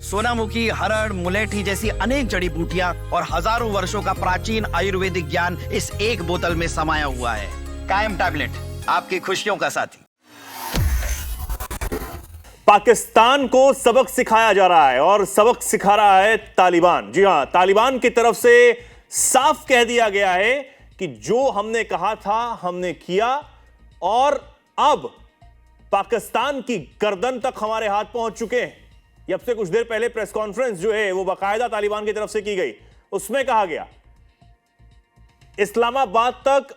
सोनामुखी, हरड़, मुलेठी जैसी अनेक जड़ी बूटियां और हजारों वर्षों का प्राचीन आयुर्वेदिक ज्ञान इस एक बोतल में समाया हुआ है। कायम टैबलेट, आपकी खुशियों का साथी। पाकिस्तान को सबक सिखाया जा रहा है और सबक सिखा रहा है तालिबान। जी हां, तालिबान की तरफ से साफ कह दिया गया है कि जो हमने कहा था हमने किया और अब पाकिस्तान की गर्दन तक हमारे हाथ पहुंच चुके हैं। अब से कुछ देर पहले प्रेस कॉन्फ्रेंस जो है वो बाकायदा तालिबान की तरफ से की गई, उसमें कहा गया इस्लामाबाद तक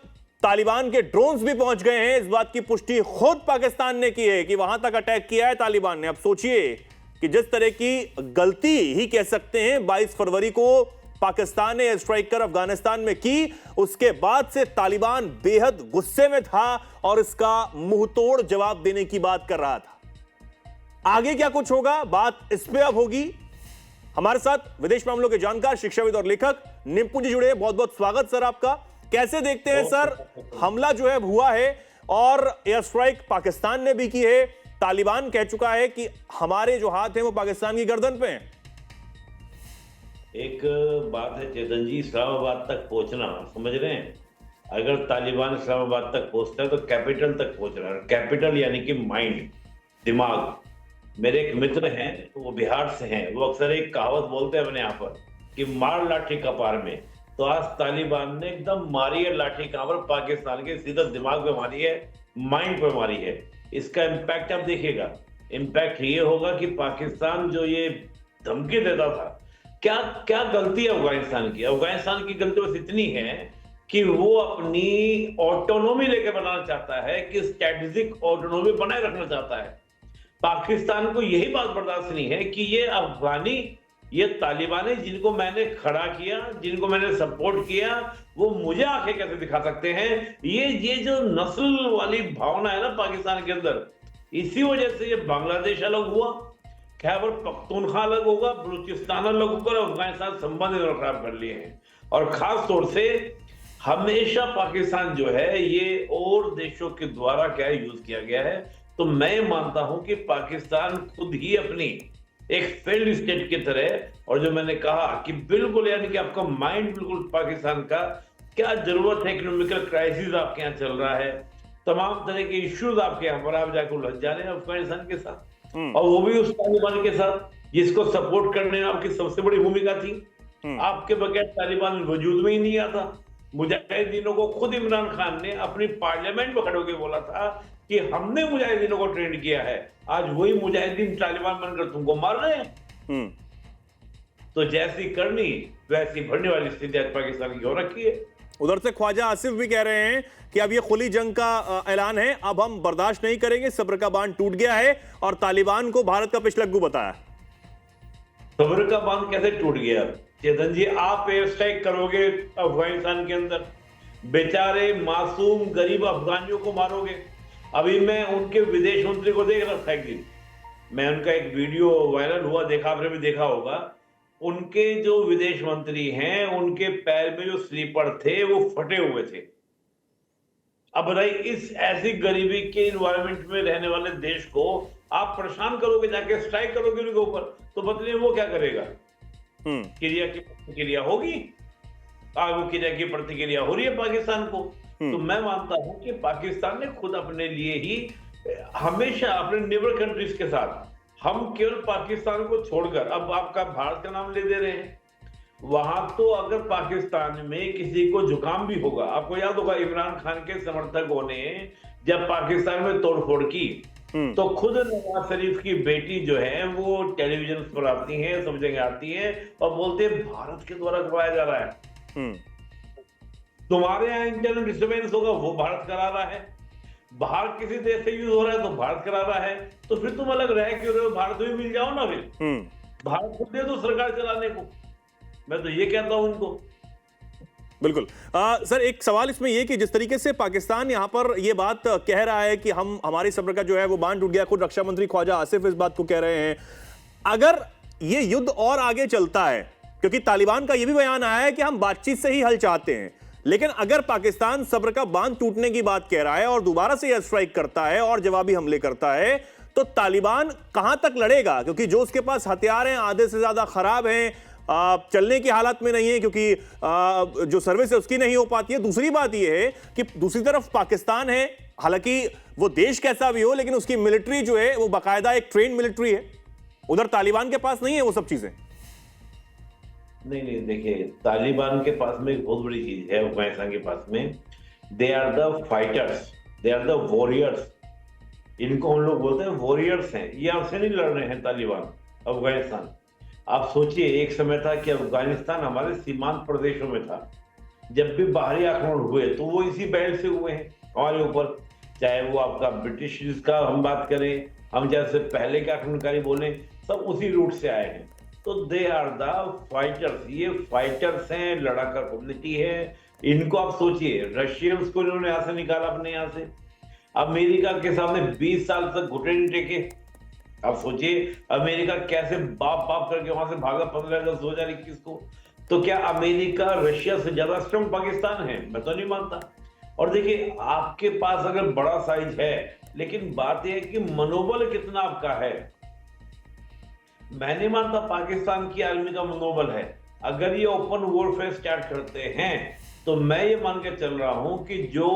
तालिबान के ड्रोन्स भी पहुंच गए हैं। इस बात की पुष्टि खुद पाकिस्तान ने की है कि वहां तक अटैक किया है तालिबान ने। अब सोचिए कि जिस तरह की गलती ही कह सकते हैं 22 फरवरी को पाकिस्तान ने स्ट्राइक कर अफगानिस्तान में की, उसके बाद से तालिबान बेहद गुस्से में था और इसका मुंहतोड़ जवाब देने की बात कर रहा था। आगे क्या कुछ होगा, बात इस पे अब होगी। हमारे साथ विदेश मामलों के जानकार, शिक्षाविद और लेखक निम्पू जी जुड़े हैं। बहुत बहुत स्वागत सर आपका। कैसे देखते हैं सर, हमला जो है हुआ है और एयर स्ट्राइक पाकिस्तान ने भी की है, तालिबान कह चुका है कि हमारे जो हाथ हैं वो पाकिस्तान की गर्दन पे हैं। एक बात है चेतन जी, इस्लामाबाद तक पहुंचना, समझ रहे हैं, अगर तालिबान इस्लामाबाद तक पहुंचता है तो कैपिटल तक पहुंच रहा है। कैपिटल यानी कि माइंड, दिमाग। मेरे एक मित्र हैं, वो बिहार से हैं, वो अक्सर एक कहावत बोलते हैं अपने यहाँ पर कि मार लाठी कपार में। तो आज तालिबान ने एकदम मारी है लाठी कहां पर, पाकिस्तान के सीधा दिमाग पे मारी है, माइंड पे मारी है। इसका इम्पैक्ट आप देखिएगा। इम्पैक्ट ये होगा कि पाकिस्तान जो ये धमकी देता था, क्या क्या गलती है अफगानिस्तान की। अफगानिस्तान की गलती बस इतनी है कि वो अपनी ऑटोनॉमी लेके बनाना चाहता है, कि स्ट्रेटेजिक ऑटोनॉमी बनाए रखना चाहता है। पाकिस्तान को यही बात बर्दाश्त नहीं है कि ये अफगानी, ये तालिबानी जिनको मैंने खड़ा किया, जिनको मैंने सपोर्ट किया, वो मुझे आंखें कैसे दिखा सकते हैं। ये जो नस्ल वाली भावना है ना पाकिस्तान के अंदर, इसी वजह से ये बांग्लादेश अलग हुआ, खैबर पख्तूनख्वा अलग होगा, बलूचिस्तान अलग होकर अफगानिस्तान संबंध खराब कर लिए हैं। और खास तौर से हमेशा पाकिस्तान जो है ये और देशों के द्वारा क्या यूज किया गया है। तो मैं मानता हूं कि पाकिस्तान खुद ही अपनी एक फेल्ड स्टेट की तरह, और जो मैंने कहा कि बिल्कुल यानी कि आपका माइंड बिल्कुल पाकिस्तान का, क्या जरूरत है, इकोनॉमिकल क्राइसिस आपके यहाँ चल रहा है, तमाम तरह के इश्यूज आपके यहाँ पर, आप जाकर उलझ जा रहे हैं अफगानिस्तान के साथ, और वो भी उस तालिबान के साथ जिसको सपोर्ट करने में आपकी सबसे बड़ी भूमिका थी। आपके बगैर तालिबान वजूद में ही नहीं आता। मुजाहिदीनों को खुद इमरान खान ने अपनी पार्लियामेंट में खड़े होकर बोला था कि हमने मुजाहिदीनों को ट्रेन किया है। आज वही मुजाहिदीन तालिबान बनकर तुमको मार रहे हैं। तो जैसी करनी वैसी भरने वाली स्थिति आज पाकिस्तान की हो रखी है। उधर से ख्वाजा आसिफ भी कह रहे हैं कि अब ये खुली जंग का ऐलान है, अब हम बर्दाश्त नहीं करेंगे, सब्र का बांध टूट गया है, और तालिबान को भारत का पिछलग्गू बताया। सब्र का बांध कैसे टूट गया चेतन जी? आप एयर स्ट्राइक करोगे अफगानिस्तान के अंदर, बेचारे मासूम गरीब अफगानियों को मारोगे। अभी मैं उनके विदेश मंत्री को देख रहा था एक दिन, मैं उनका एक वीडियो वायरल हुआ, देखा, आपने भी देखा होगा। उनके जो विदेश मंत्री हैं, उनके पैर में जो स्लीपर थे वो फटे हुए थे। अब बताइए, इस ऐसी गरीबी के इन्वायरमेंट में रहने वाले देश को आप परेशान करोगे, जाके स्ट्राइक करोगे उनके ऊपर, तो बदले वो क्या करेगा? क्रिया की प्रतिक्रिया होगी, वो क्रिया की प्रतिक्रिया हो रही है पाकिस्तान को। तो मैं मानता हूं कि पाकिस्तान ने खुद अपने लिए ही हमेशा अपने नेबर कंट्रीज के साथ, हम केवल पाकिस्तान को छोड़कर, अब आपका भारत का नाम ले दे रहे हैं, वहां तो अगर पाकिस्तान में किसी को जुकाम भी होगा, आपको याद होगा इमरान खान के समर्थकों ने जब पाकिस्तान में तोड़फोड़ की, तो खुद नवाज शरीफ की बेटी जो है वो टेलीविजन पर आती है, सब जगह आती है और बोलते हैं भारत के द्वारा करवाया जा रहा है। तुम्हारे यहाँ इंटरनल डिस्टर्बेंस होगा, वो भारत करा रहा है। बाहर किसी देश से यूज हो रहा है तो भारत करा रहा है। तो फिर तुम अलग रह क्यों रहे हो? भारत में मिल जाओ ना, फिर भारत को दे दो सरकार चलाने को। मैं तो ये कहता हूं उनको। बिल्कुल। सर, एक सवाल इसमें यह कि जिस तरीके से पाकिस्तान यहां पर यह बात कह रहा है कि हम, हमारी सब्र का जो है वो बांध टूट गया, खुद रक्षा मंत्री ख्वाजा आसिफ इस बात को कह रहे हैं, अगर ये युद्ध और आगे चलता है, क्योंकि तालिबान का यह भी बयान आया है कि हम बातचीत से ही हल चाहते हैं, लेकिन अगर पाकिस्तान सब्र का बांध टूटने की बात कह रहा है और दोबारा से एयर स्ट्राइक करता है और जवाबी हमले करता है, तो तालिबान कहां तक लड़ेगा? क्योंकि जो उसके पास हथियार हैं आधे से ज्यादा खराब हैं, चलने की हालत में नहीं है, क्योंकि जो सर्विस है उसकी नहीं हो पाती है। दूसरी बात यह है कि दूसरी तरफ पाकिस्तान है, हालांकि वो देश कैसा भी हो लेकिन उसकी मिलिट्री जो है वो बाकायदा एक ट्रेन मिलिट्री है। उधर तालिबान के पास नहीं है वो सब चीजें। नहीं, देखिए, तालिबान के पास में एक बहुत बड़ी चीज है अफगानिस्तान के पास में। They are the fighters, they are the warriors. इनको हम लोग बोलते हैं वॉरियर्स हैं। ये आपसे नहीं लड़ रहे हैं तालिबान अफगानिस्तान। आप सोचिए, एक समय था कि अफगानिस्तान हमारे सीमांत प्रदेशों में था। जब भी बाहरी आक्रमण हुए तो वो इसी बेल्ट से हुए हैं हमारे ऊपर। चाहे वो आपका ब्रिटिश जिसका हम बात करें, हम जैसे पहले के आक्रमणकारी बोले, सब उसी रूट से आए हैं। तो दे आर द फाइटर्स। ये फाइटर्स हैं, लड़ाका कम्युनिटी है। इनको आप सोचिए, रशियंस को इन्होंने यहाँ से निकाला अपने यहाँ से। अमेरिका के सामने 20 साल तक घुटने नहीं टेके। आप सोचिए अमेरिका कैसे बाप बाप करके वहां से भागा 15 अगस्त 2021 को। तो क्या अमेरिका रशिया से ज्यादा स्ट्रांग पाकिस्तान है? मैं तो नहीं मानता। और देखिए, आपके पास अगर बड़ा साइज है, लेकिन बात यह है कि मनोबल कितना आपका है। मैं नहीं मानता पाकिस्तान की आर्मी का मनोबल है। अगर ये ओपन वॉरफेयर स्टार्ट करते हैं तो मैं ये मान के चल रहा हूं कि जो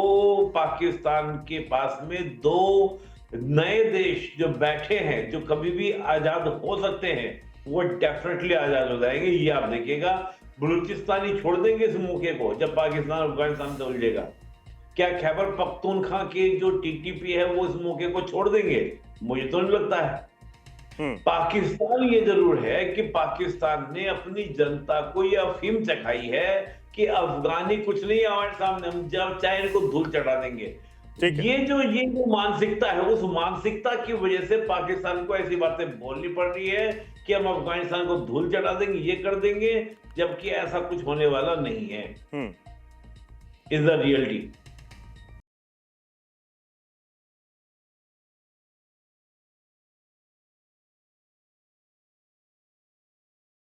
पाकिस्तान के पास में 2 नए देश जो बैठे हैं, जो कभी भी आजाद हो सकते हैं, वो डेफिनेटली आजाद हो जाएंगे। ये आप देखिएगा, बलूचिस्तानी छोड़ देंगे इस मौके को जब पाकिस्तान अफगानिस्तान से उलझेगा। क्या खैबर पख्तूनख्वा के जो टीटीपी है वो इस मौके को छोड़ देंगे? मुझे तो नहीं लगता है। पाकिस्तान ये जरूर है कि पाकिस्तान ने अपनी जनता को यह अफीम चखाई है कि अफगानी कुछ नहीं है हमारे सामने, हम जब चाहे इनको धूल चढ़ा देंगे। ये जो मानसिकता है, उस मानसिकता की वजह से पाकिस्तान को ऐसी बातें बोलनी पड़ रही है कि हम अफगानिस्तान को धूल चढ़ा देंगे, ये कर देंगे, जबकि ऐसा कुछ होने वाला नहीं है। Is the reality.